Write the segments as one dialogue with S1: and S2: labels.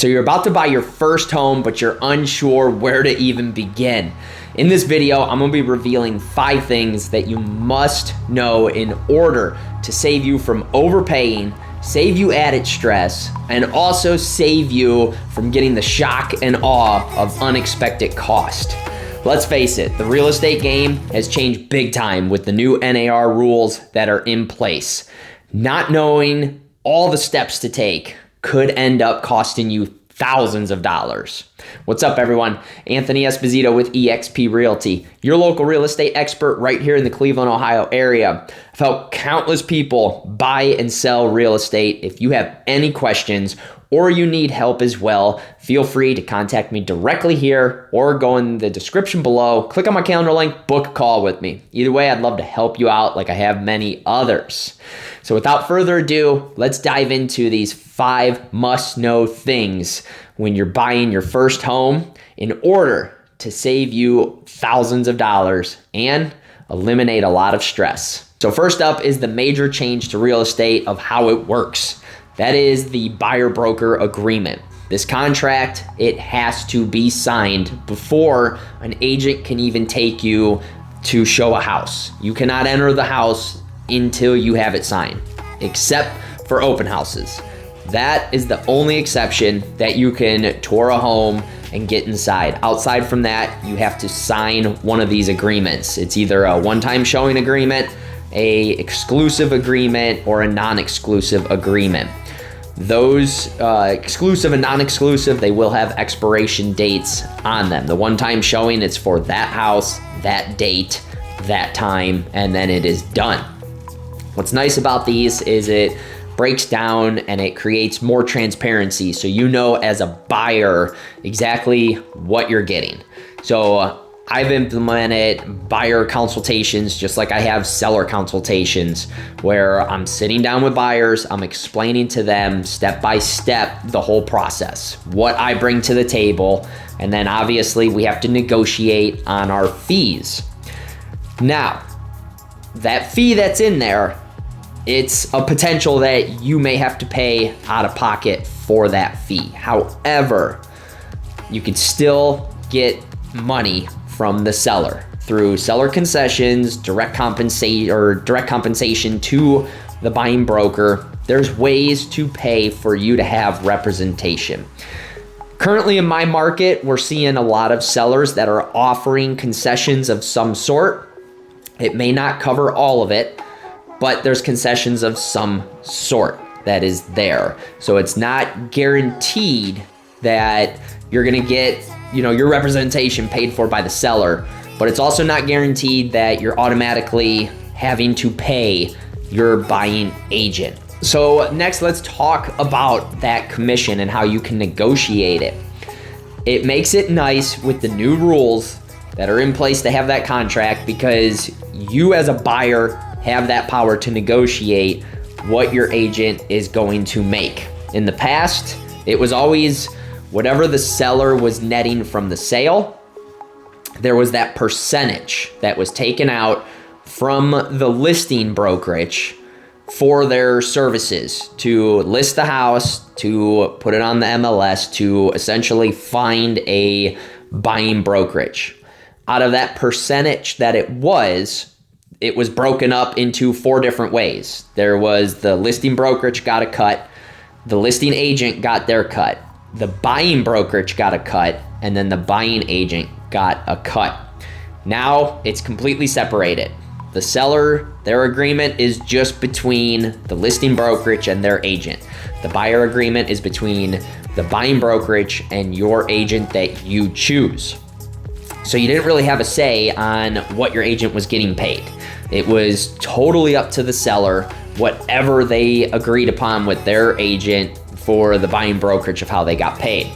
S1: So you're about to buy your first home, but you're unsure where to even begin. In this video, I'm gonna be revealing 5 things that you must know in order to save you from overpaying, save you added stress, and also save you from getting the shock and awe of unexpected cost. Let's face it, the real estate game has changed big time with the new NAR rules that are in place. Not knowing all the steps to take could end up costing you thousands of dollars. What's up, everyone? Anthony Esposito with eXp Realty, your local real estate expert right here in the Cleveland, Ohio area. I've helped countless people buy and sell real estate. If you have any questions or you need help as well, feel free to contact me directly here or go in the description below. Click on my calendar link, book a call with me. Either way, I'd love to help you out like I have many others. So without further ado, let's dive into these 5 must-know things when you're buying your first home in order to save you thousands of dollars and eliminate a lot of stress. So first up is the major change to real estate of how it works. That is the buyer-broker agreement. This contract, it has to be signed before an agent can even take you to show a house. You cannot enter the house until you have it signed, except for open houses. That is the only exception that you can tour a home and get inside. Outside from that, you have to sign one of these agreements. It's either a one-time showing agreement, a exclusive agreement, or a non-exclusive agreement. Those exclusive and non-exclusive, they will have expiration dates on them. The one-time showing, it's for that house, that date, that time, and then it is done. What's nice about these is it breaks down and it creates more transparency, so you know as a buyer exactly what you're getting. So I've implemented buyer consultations just like I have seller consultations, where I'm sitting down with buyers, I'm explaining to them step by step the whole process, what I bring to the table, and then obviously we have to negotiate on our fees. Now, that fee that's in there, it's a potential that you may have to pay out of pocket for that fee. However, you could still get money from the seller through seller concessions, direct compensation to the buying broker. There's ways to pay for you to have representation. Currently in my market, we're seeing a lot of sellers that are offering concessions of some sort. It may not cover all of it, but there's concessions of some sort that is there. So it's not guaranteed that you're gonna get, your representation paid for by the seller, but it's also not guaranteed that you're automatically having to pay your buying agent. So next, let's talk about that commission and how you can negotiate it. It makes it nice with the new rules that are in place to have that contract, because you as a buyer have that power to negotiate what your agent is going to make. In the past, it was always whatever the seller was netting from the sale. There was that percentage that was taken out from the listing brokerage for their services to list the house, to put it on the MLS, to essentially find a buying brokerage. Out of that percentage that it was broken up into 4 different ways. There was the listing brokerage got a cut, the listing agent got their cut, the buying brokerage got a cut, and then the buying agent got a cut. Now it's completely separated. The seller, their agreement is just between the listing brokerage and their agent. The buyer agreement is between the buying brokerage and your agent that you choose. So you didn't really have a say on what your agent was getting paid. It was totally up to the seller, whatever they agreed upon with their agent for the buying brokerage of how they got paid.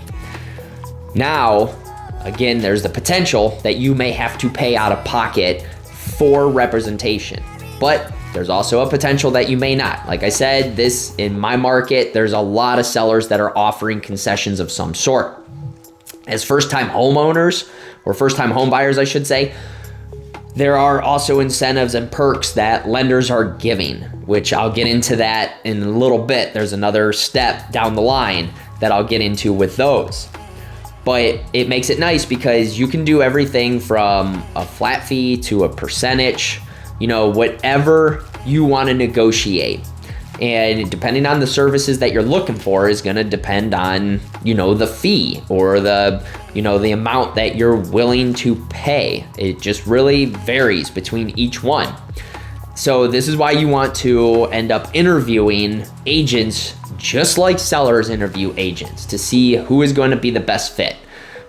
S1: Now, again, there's the potential that you may have to pay out of pocket for representation, but there's also a potential that you may not. Like I said, this in my market, there's a lot of sellers that are offering concessions of some sort. As first-time homeowners, or first-time home buyers, I should say, there are also incentives and perks that lenders are giving, which I'll get into that in a little bit. There's another step down the line that I'll get into with those. But it makes it nice because you can do everything from a flat fee to a percentage, you know, whatever you want to negotiate. And depending on the services that you're looking for is going to depend on, you know, the fee or the, you know, the amount that you're willing to pay. It just really varies between each one. So this is why you want to end up interviewing agents just like sellers interview agents to see who is going to be the best fit,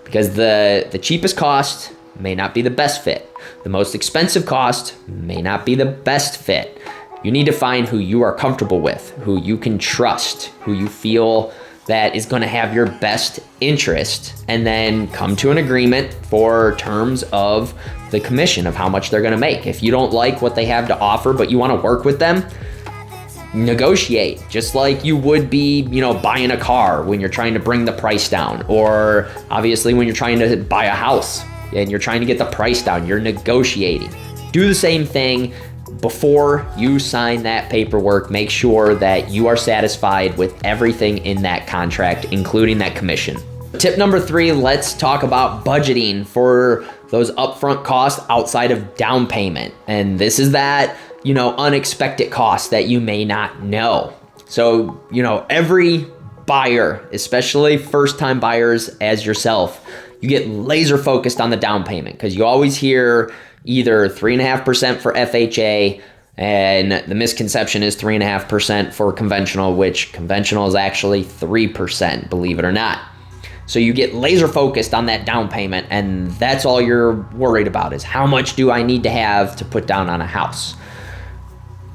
S1: because the cheapest cost may not be the best fit. The most expensive cost may not be the best fit. You need to find who you are comfortable with, who you can trust, who you feel that is going to have your best interest, and then come to an agreement for terms of the commission of how much they're going to make. If you don't like what they have to offer, but you want to work with them, negotiate just like you would be, you know, buying a car when you're trying to bring the price down, or obviously when you're trying to buy a house and you're trying to get the price down, you're negotiating. Do the same thing before you sign that paperwork. Make sure that you are satisfied with everything in that contract, including that commission. Tip number 3, let's talk about budgeting for those upfront costs outside of down payment. And this is that, you know, unexpected cost that you may not know. So, you know, every buyer, especially first-time buyers as yourself, you get laser focused on the down payment because you always hear either 3.5% for FHA, and the misconception is 3.5% for conventional, which conventional is actually 3%, believe it or not. So you get laser focused on that down payment, and that's all you're worried about is how much do I need to have to put down on a house.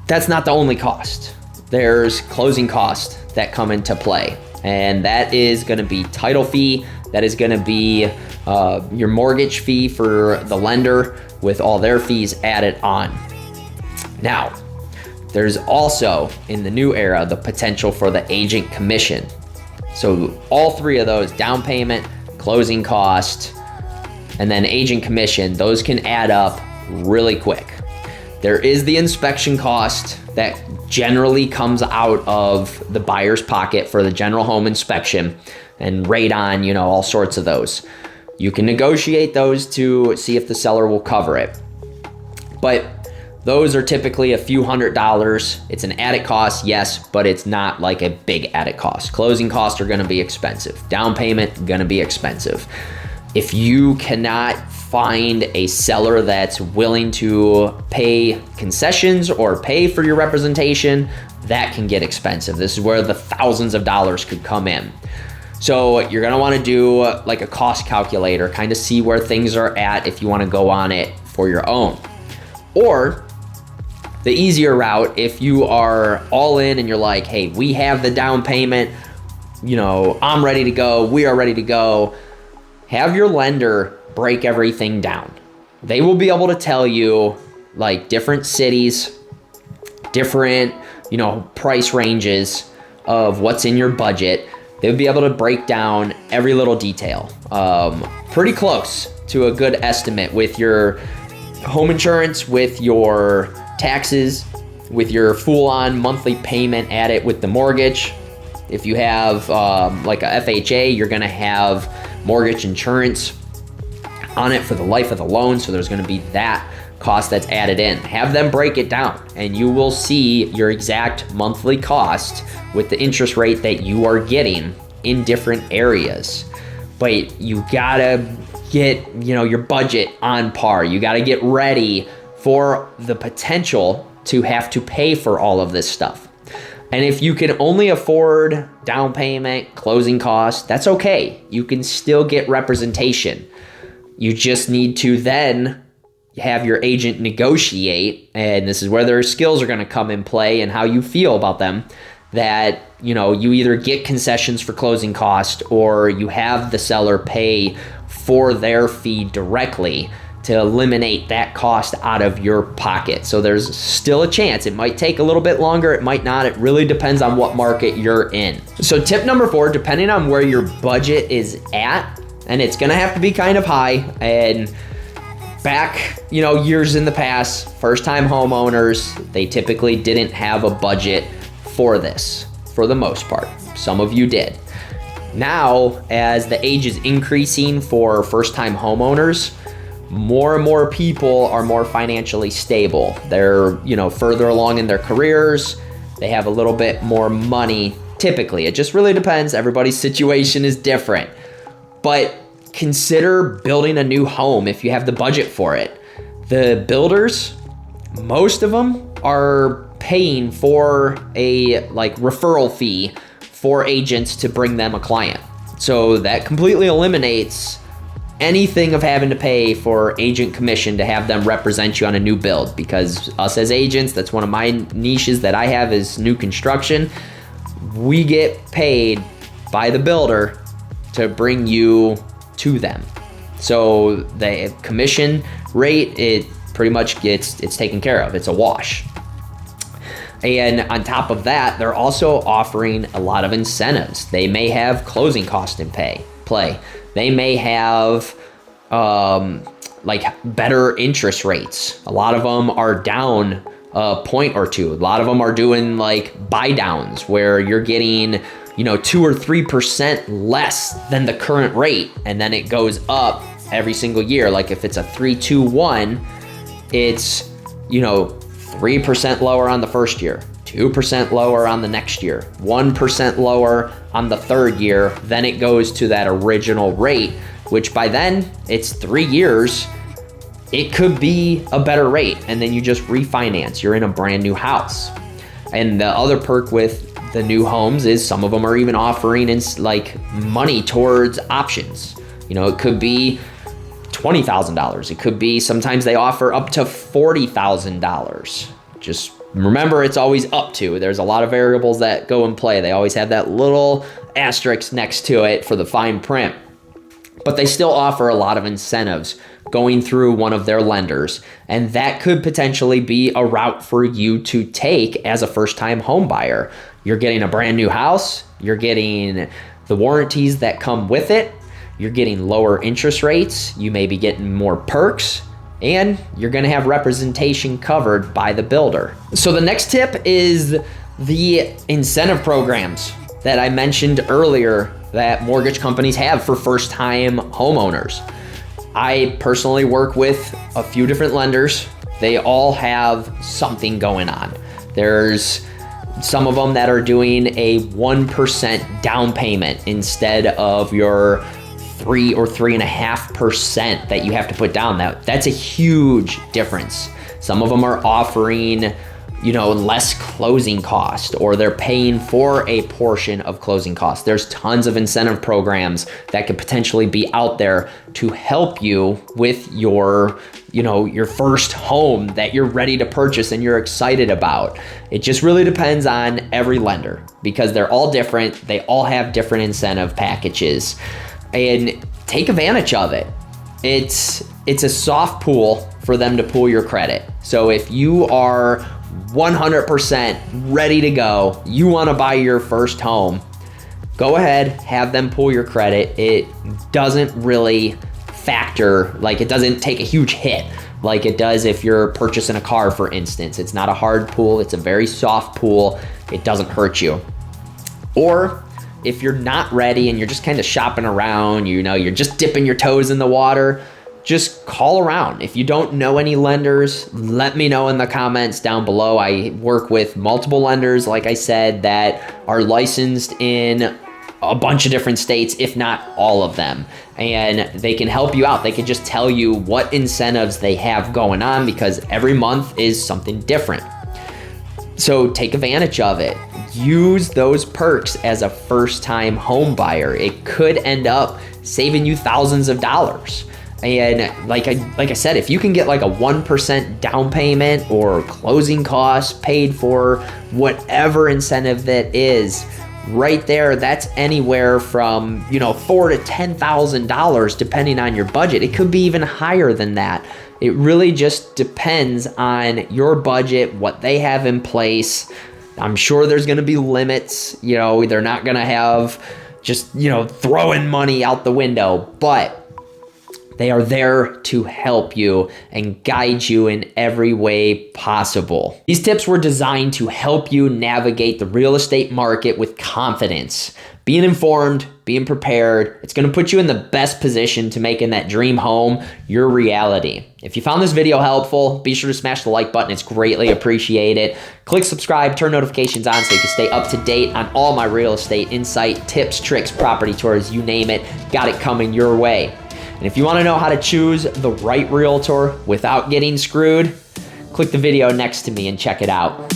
S1: That's not the only cost. There's closing costs that come into play, and that is going to be title fee. That is going to be your mortgage fee for the lender with all their fees added on. Now, there's also in the new era the potential for the agent commission. So all 3 of those, down payment, closing cost, and then agent commission, those can add up really quick. There is the inspection cost that generally comes out of the buyer's pocket for the general home inspection and radon, you know, all sorts of those. You can negotiate those to see if the seller will cover it. But those are typically a few $100s. It's an added cost, yes, but it's not like a big added cost. Closing costs are gonna be expensive. Down payment, gonna be expensive. If you cannot find a seller that's willing to pay concessions or pay for your representation, that can get expensive. This is where the thousands of dollars could come in. So you're gonna wanna do like a cost calculator, kind of see where things are at if you wanna go on it for your own. Or the easier route, if you are all in and you're like, hey, we have the down payment, you know, I'm ready to go, we are ready to go, have your lender break everything down. They will be able to tell you like different cities, different, you know, price ranges of what's in your budget. They'll be able to break down every little detail. Pretty close to a good estimate with your home insurance, with your taxes, with your full-on monthly payment at it with the mortgage. If you have like a FHA, you're gonna have mortgage insurance on it for the life of the loan, so there's gonna be that cost that's added in. Have them break it down and you will see your exact monthly cost with the interest rate that you are getting in different areas. But you gotta get, you know, your budget on par. You gotta get ready for the potential to have to pay for all of this stuff. And if you can only afford down payment, closing costs, that's okay. You can still get representation. You just need to then have your agent negotiate, and this is where their skills are gonna come in play and how you feel about them, that, you know, you either get concessions for closing cost or you have the seller pay for their fee directly to eliminate that cost out of your pocket. So there's still a chance. It might take a little bit longer, it might not. It really depends on what market you're in. So tip number 4, depending on where your budget is at, and it's gonna have to be kind of high, and back, you know, years in the past, first-time homeowners, they typically didn't have a budget for this, for the most part. Some of you did. Now, as the age is increasing for first-time homeowners, more and more people are more financially stable. They're, further along in their careers. They have a little bit more money. Typically, it just really depends. Everybody's situation is different. But consider building a new home if you have the budget for it. The builders, most of them are paying for a referral fee for agents to bring them a client. So that completely eliminates anything of having to pay for agent commission to have them represent you on a new build, because us as agents, that's one of my niches that I have is new construction. We get paid by the builder to bring you to them. So the commission rate, it pretty much it's taken care of. It's a wash. And on top of that, they're also offering a lot of incentives. They may have closing cost in play. They may have better interest rates. A lot of them are down a point or two. A lot of them are doing buy downs where you're getting 2 or 3% less than the current rate, and then it goes up every single year. Like if it's a 3-2-1, it's 3% lower on the first year, 2% lower on the next year, 1% lower on the third year. Then it goes to that original rate, which by then it's 3 years. It could be a better rate, and then you just refinance. You're in a brand new house. And the other perk with the new homes is some of them are even offering money towards options. It could be $20,000. It could be, sometimes they offer up to $40,000. Just remember, it's always up to. There's a lot of variables that go in play. They always have that little asterisk next to it for the fine print. But they still offer a lot of incentives going through one of their lenders. And that could potentially be a route for you to take as a first-time home buyer. You're getting a brand new house. You're getting the warranties that come with it. You're getting lower interest rates. You may be getting more perks. And you're going to have representation covered by the builder. So the next tip is the incentive programs that I mentioned earlier that mortgage companies have for first-time homeowners. I personally work with a few different lenders. They all have something going on. There's some of them that are doing a 1% down payment instead of your 3 or 3.5% that you have to put down. That's a huge difference. Some of them are offering less closing cost, or they're paying for a portion of closing costs. There's tons of incentive programs that could potentially be out there to help you with your first home that you're ready to purchase and you're excited about. It just really depends on every lender because they're all different. They all have different incentive packages, and take advantage of it. It's a soft pool for them to pull your credit. So if you are 100% ready to go, you want to buy your first home, go ahead, have them pull your credit. It doesn't really factor, it doesn't take a huge hit like it does if you're purchasing a car, for instance. It's not a hard pool. It's a very soft pool. It doesn't hurt you. Or if you're not ready and you're just kind of shopping around, you're just dipping your toes in the water, just call around. If you don't know any lenders, let me know in the comments down below. I work with multiple lenders, like I said, that are licensed in a bunch of different states, if not all of them. And they can help you out. They can just tell you what incentives they have going on because every month is something different. So take advantage of it. Use those perks as a first-time home buyer. It could end up saving you thousands of dollars. And like I said, if you can get a 1% down payment or closing costs paid for, whatever incentive that is, right there, that's anywhere from $4,000 to $10,000 depending on your budget. It could be even higher than that. It really just depends on your budget, what they have in place. I'm sure there's going to be limits. They're not going to have just throwing money out the window, but they are there to help you and guide you in every way possible. These tips were designed to help you navigate the real estate market with confidence. being informed, being prepared, it's going to put you in the best position to making that dream home your reality. If you found this video helpful, be sure to smash the like button. It's greatly appreciated. Click subscribe, turn notifications on so you can stay up to date on all my real estate insight, tips, tricks, property tours, you name it. Got it coming your way. And if you want to know how to choose the right realtor without getting screwed, click the video next to me and check it out.